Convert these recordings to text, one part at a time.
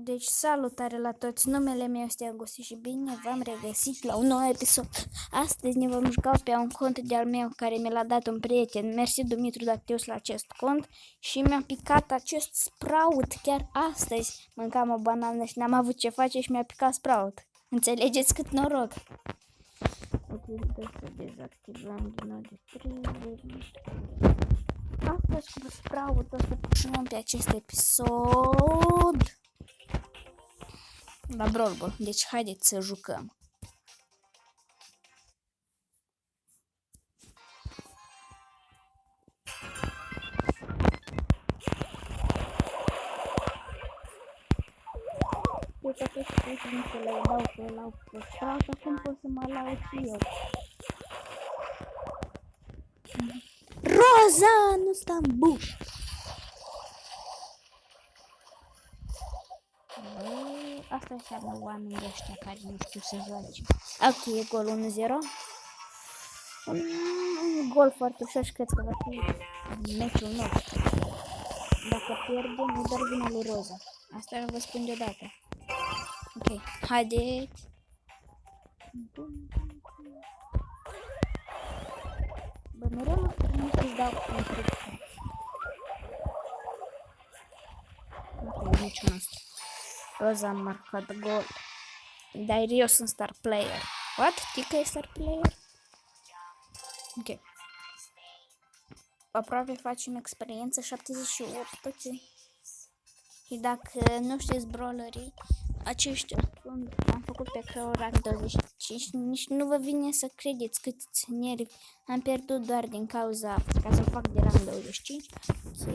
Deci, salutare la toți, numele meu este Augusti și bine v-am regăsit la un nou episod. Astăzi ne vom juca pe un cont de-al meu care mi l-a dat un prieten. Mersi Dumitru Dactius la acest cont și mi-a picat acest Sprout chiar astăzi. Mâncam o banană și n-am avut ce face și mi-a picat Sprout. Înțelegeți cât noroc? Ok, să dezactivăm din nou de astăzi cu Sprout o să punem pe acest episod la Brawl Ball. Deci haideți să jucăm. Eu să pot să le dau pe la Sprout, acum pot să mă laud și eu. Roza, nu sta în buș. Asta înseamnă oamenii ăștia care nu știu să joace. Ok, e gol 1-0. Un gol foarte ușor și cred că va fi meciul nostru. Dacă pierdem, e doar vina lui Roza. Asta vă spun deodată. Ok, haideți. Bă, mereu nu să-ți dau instrucții. Ok, meciul nostru. Roza a marcat gol. Dar eu sunt star player. What? Tica e star player? Ok. Aproape facem experiență 78. Ok. Și dacă nu știți brawlerii, aceștia sunt, am făcut pe Crow Rank 25, nici nu vă vine să credeți câți nervi am pierdut doar din cauza ca să fac de Rank 25. Ok.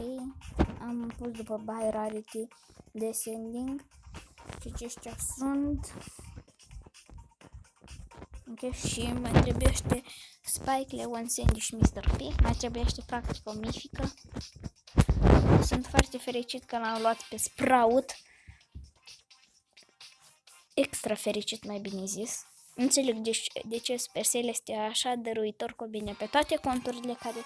Am pus după Buy Rarity Descending. Și aceștia sunt. Ok, și mai trebuiește Spike, Leon, Sandy și Mr. P. Mai trebuiește practic o mifică. Sunt foarte fericit că l-am luat pe Sprout. Extra fericit, mai bine zis. Nu înțeleg de ce Supercell este așa dăruitor cu bine pe toate conturile care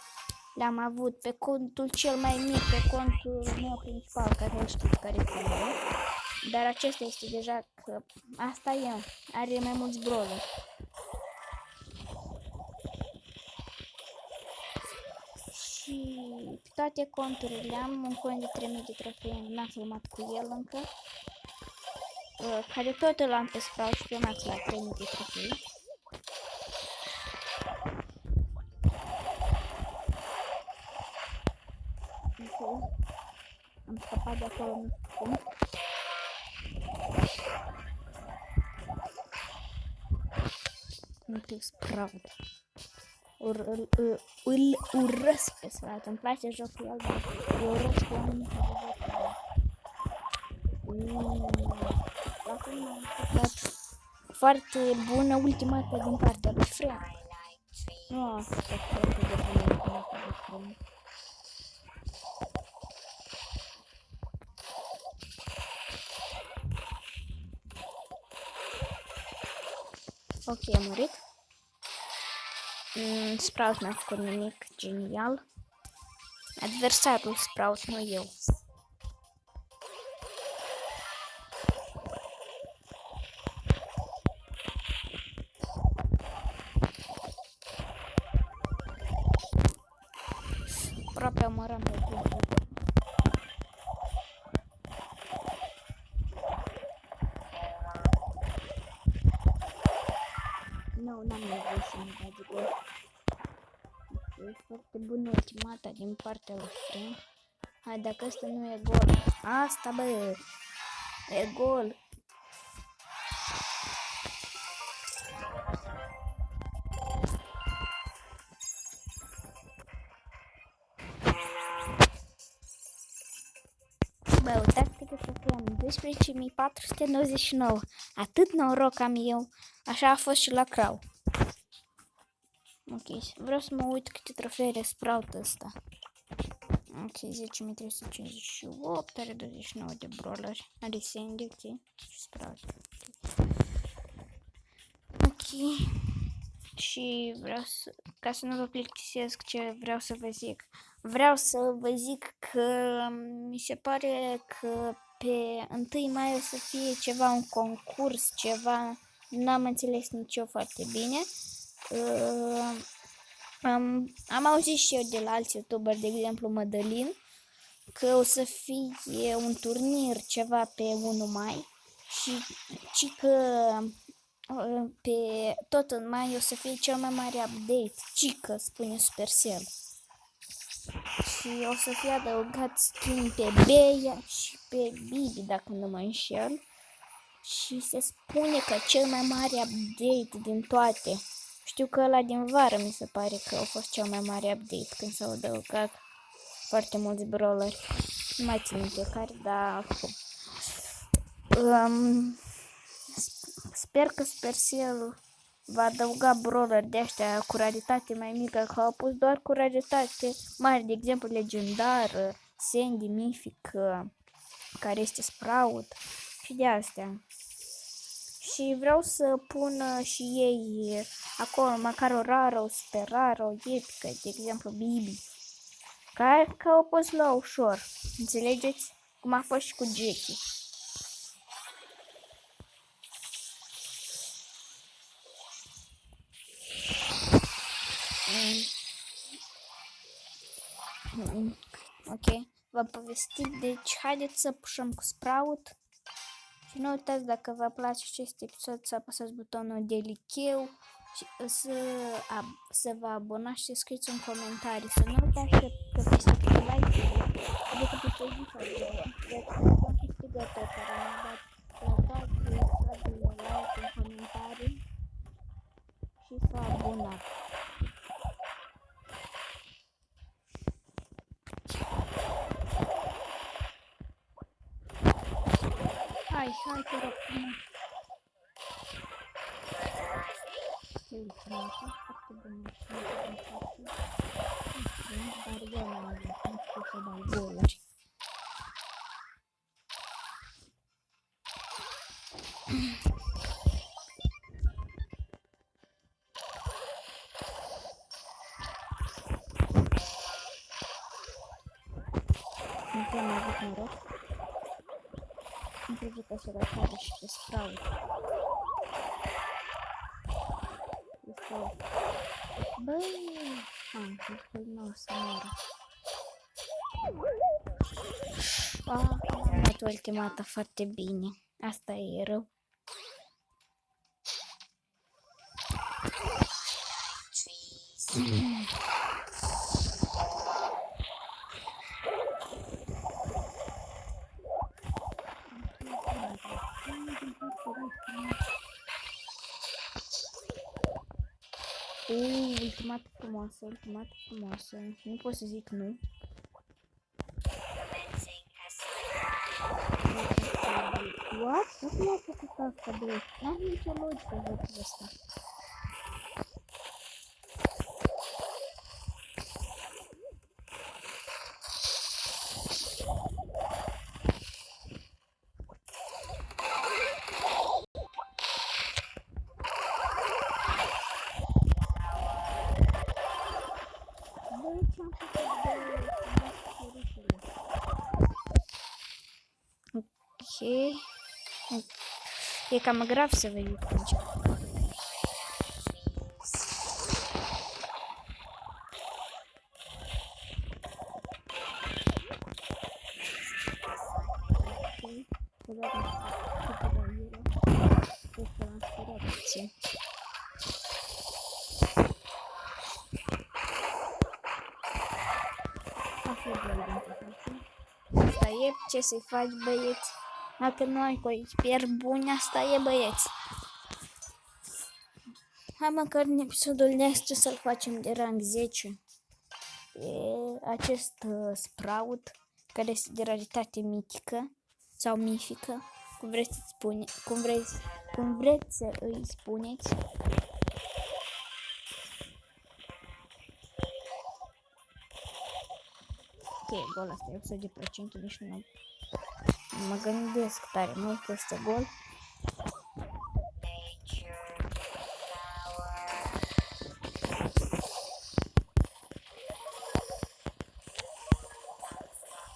le-am avut. Pe contul cel mai mic, pe contul meu principal, care nu știu care e. Dar acesta este deja că asta e, are mai mulți brawler. Și toate conturile am un coin de 3000 de trofei, n-am filmat cu el încă. Care tot îl am pe Sprout și pe Max la 3000 de trofei. Ok. Am scăpat de acolo, nu știu cum. Nu Sprout. Îl urăsc pe Sprout. Îmi place jocul el, dar eu urăsc oamenii care joacă. Acum am făcut foarte bună ultimată din partea lui Freya. Nu a fost foarte de bună ultimată lui Freya. Ok, am murit. Sprout n-a făcut nimic genial. Adversarul Sprout, nu eu. Aproape omorăm pe Google. Nu, n-am nevoie să-mi bagi gol. E foarte bună ultimata din partea lui Freya. Hai, dacă asta nu e gol. Asta, bă, e gol. Bă, uitați că am 12.499. Atât noroc am eu. Așa a fost și la Crow. Ok, vreau să mă uit câte trofee are Sprout ăsta. Ok, 10.358, are 29 de brawleri. Are Sandy, ok, și Sprout. Ok. Și vreau să, ca să nu vă plictisesc ce vreau să vă zic. vreau să vă zic că mi se pare că pe 1 mai o să fie ceva, un concurs, ceva, n-am înțeles nici eu foarte bine. Am auzit și eu de la alți youtuberi, de exemplu Mădălin, că o să fie un turnir ceva pe 1 mai și că pe tot în mai o să fie cel mai mare update, cică, spune Supercell. Și o să fie adăugat skin pe Bea și pe Bibi, dacă nu mă înșel. Și se spune că cel mai mare update din toate. Știu că ăla din vară mi se pare că a fost cel mai mare update, când s-au adăugat foarte mulți brawleri. Nu mai țin minte care, dar sper că Supercell va adăuga brawler de ăștia cu raritate mai mică, că au pus doar cu raritate mari, de exemplu legendar, Sandy, Mythic, care este Sprout și de astea. Și vreau să pun și ei acolo măcar o rară, o super rară, o epică, de exemplu Bibi, care că au pus la ușor, înțelegeți? Cum a fost și cu Jackie. Ok, v-am povestit, deci haideți să pușăm cu Sprout. Și nu uitați, dacă vă place acest episod, să apăsați butonul de like și să vă abonați și să scrieți un comentariu. Să nu uitați că peste like, adică pe Facebook, am câștigător care mi-a dat like în comentarii și s-a abonat. Hai, te rog frumos. Foarte bun. Dar eu nu știu să dau goluri. Nu am avut noroc. Am crezut că se va face și pe Sprout. Băi! Nu o să moară. Am dat ultimata foarte bine. Asta e rău. Ultimată frumoasă. Nu pot să zic nu. What? Cum a făcut asta, băi? N-am nicio logică jocul ăsta. Ok. E cam grav să veni cu aici. Asta e, ce să-i faci, băieți? Dacă nu ai coechipieri buni, asta e, băieți. Hai măcar în episodul de astăzi să-l facem de rang 10. E acest Sprout, care este de raritate mitică sau mifică, cum vreți să îi spuneți. Ok, gol asta e 100%, nici nu mă gândesc tare mult că este gol.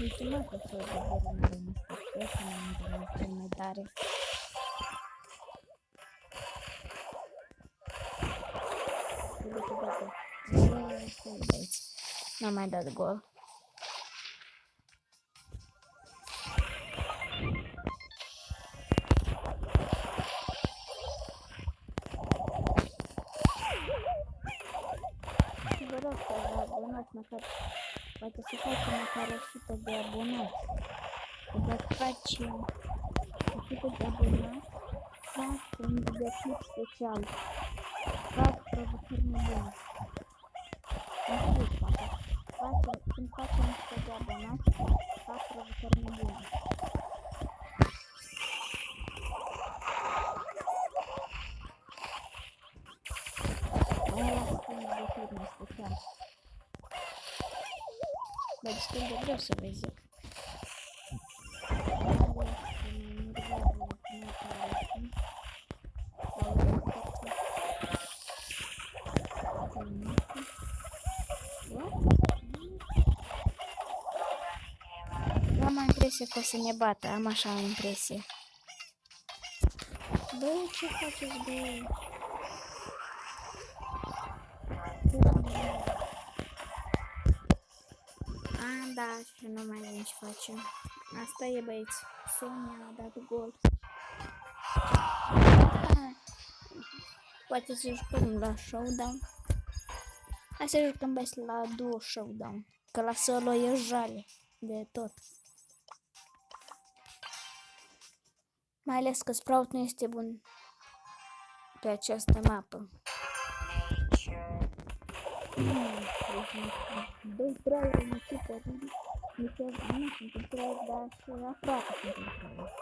Ultimată să o devorăm cel mai tare. N-am mai dat gol. Vă rog să vă abonați măcar, poate să facem măcar 100 de abonați. Că dacă facem 100 de abonați, fac un videoclip special. Fac provocări nebune. Când facem 100 de abonați, fac provocări nebune. Bă, destul de greu să vă zic. Am impresia că o să ne bată, am așa o impresie. Bă, ce faceți, bă? Da, și nu mai avem ce facem. Asta e, băieți. Sonia a dat gol. Poate să jucăm la showdown. Hai să jucăm, băieți, la duo showdown. Că la solo e jale de tot. Mai ales că Sprout nu este bun pe această mapă. Doi traieri în echipă, nu sunt în traieri, dar și aproape sunt în traieri.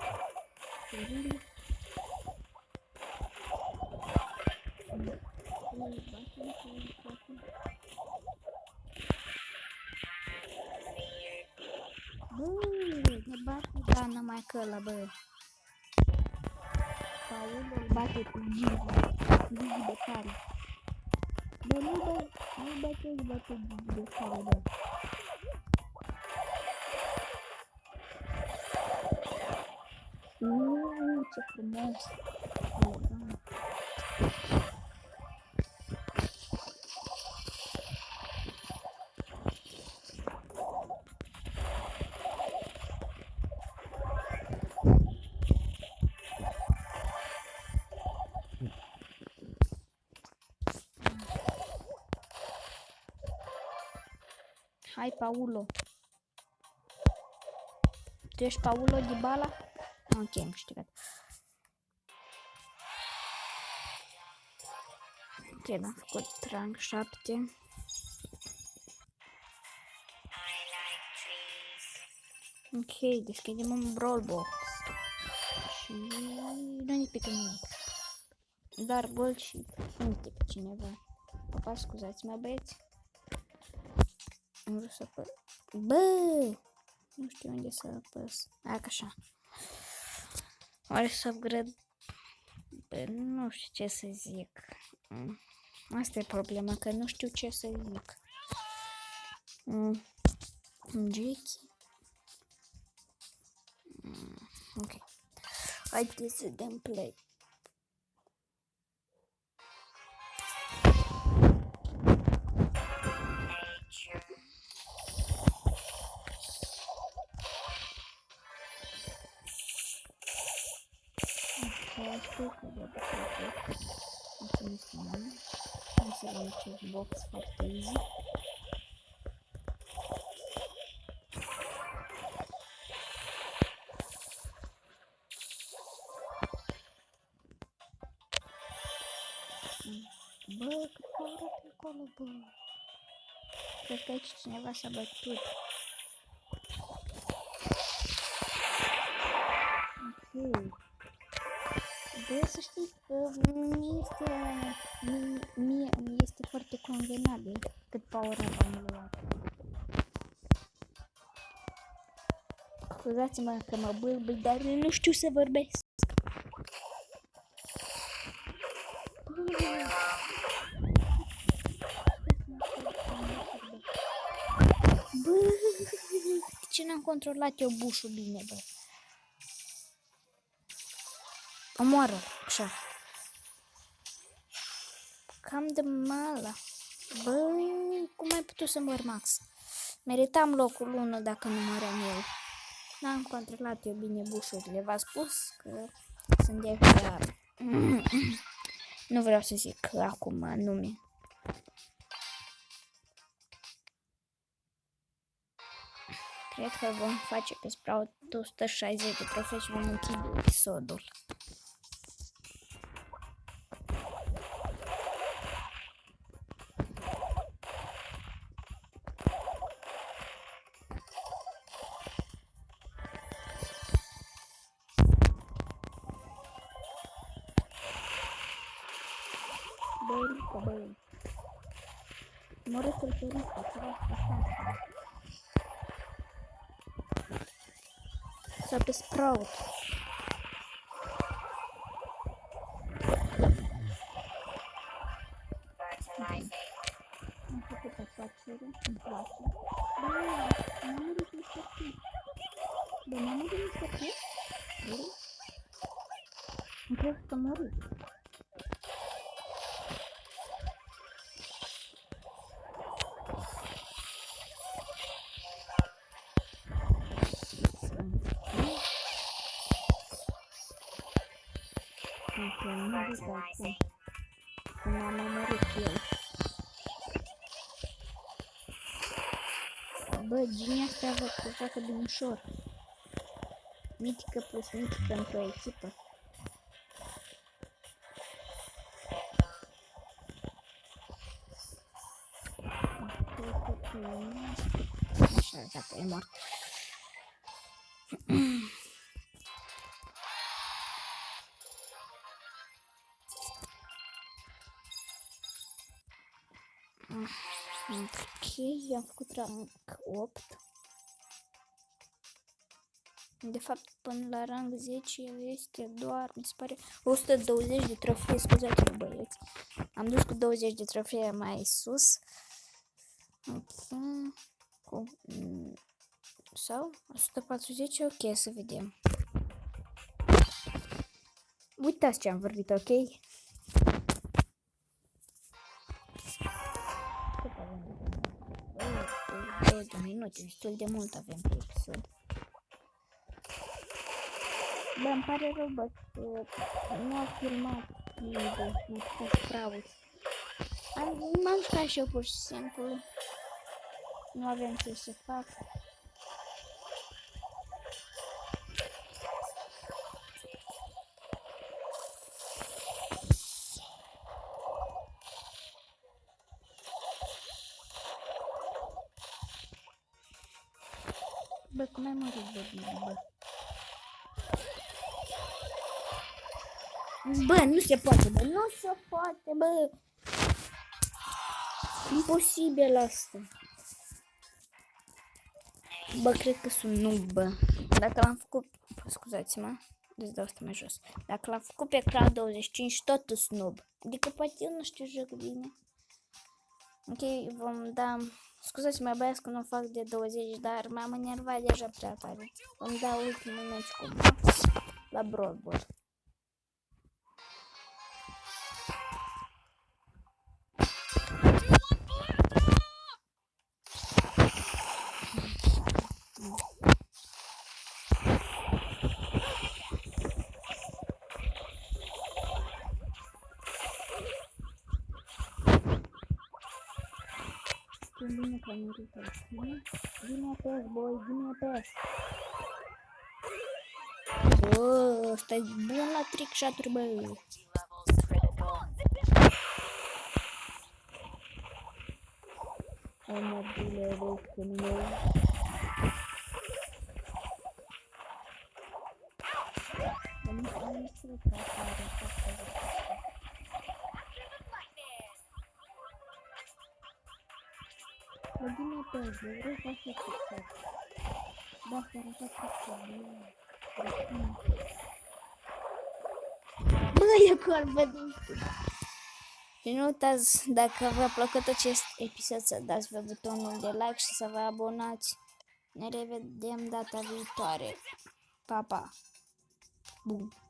Bă, ne bate, da, numai că ăla, bă. Paul îl bate cu Gigi de care. Bă, nu bate Gigi de care, bă. Ce frumos. Hai, Paulo. Tu ești Paulo Dybala? Ok, am câștigat. Ok, am făcut rang 7. Ok, deschidem un brawl box. Și nu ne pică nimic. Dar gol și uite pe cineva. Papa, scuzați-mă, băieți. Am vrut să apăs. Bă! Nu știu unde să apăs. Dacă așa. Oare să upgrade? Bă, nu știu ce să zic. Asta e problema, că nu știu ce să zic. Jackie. Ok. Haideți să dăm play. Nu să luăm acest box foarte easy. Bă, cât power pe acolo, bă. Cred că aici cineva s-a bătut. Ok. Bă, să știți că mie este foarte convenabil cât power am luat. Scuzați-mă că mă bâlbâi, dar nu știu să vorbesc. n-am controlat eu bușul bine, bă. Omoară, așa. Cam de mala. Băi, cum ai putut să mor, Max? Meritam locul 1 dacă nu măream eu. N-am controlat eu bine bușurile. V-a spus că sunt de clar. Nu vreau să zic acum nume. Cred că vom face pe Sprout 160 de trofei și vom închide episodul. Băi. Moră-ți-l pe riscă, ceva asta. Sau pe Sprout. Am făcut afacere, îmi place. Băi, m-am murit niște fi. Băi, m-am murit niște fi? Băi? Îmi crezi că m-am murit. Cum am omorât el. Bă, Gini astea văd că facă din ușor. Mitică plus mitică într-o echipă. Așa, dacă e mort. Ok, am făcut rank 8. De fapt, până la rank 10 este doar, mi se pare, 120 de trofee, scuzați-mă băieți. Am dus cu 20 de trofee mai sus. Ok. Sau 140, ok, să vedem. Uitați ce am vorbit, ok? 20 minute, destul de mult avem pe episod. Bă, îmi pare rău, bă, nu a filmat video, nu a Sprout. M-am jucat și eu pur și simplu. Nu avem ce să fac. Bă, cum ai murit, bă? Bă, nu se poate, bă, nu se poate, bă. Imposibil asta. Bă, cred că sunt noob, bă. Dacă l-am făcut, scuzați-mă, deci dau asta mai jos. Dacă l-am făcut pe Cloud 25, tot sunt noob. Adică poate eu nu știu joc bine. Ok, vom da... Scuzați-mă, băiați că nu fac de 20, dar m-am enervat deja prea tare. Vom da ultimul meci cu Max la Brawl Ball. Bine că am murit aici. Vine pes, boy, vine pes. Bă, ăsta e bun la trick shot-uri, bă. Amabile răcână. Am să le Vine pes, vreau să fac succes. Da, să arătat succes. Bă, e corbă din și nu uitați, dacă v-a plăcut acest episod, să dați pe butonul de like și să vă abonați. Ne revedem data viitoare. Pa, pa! Bum!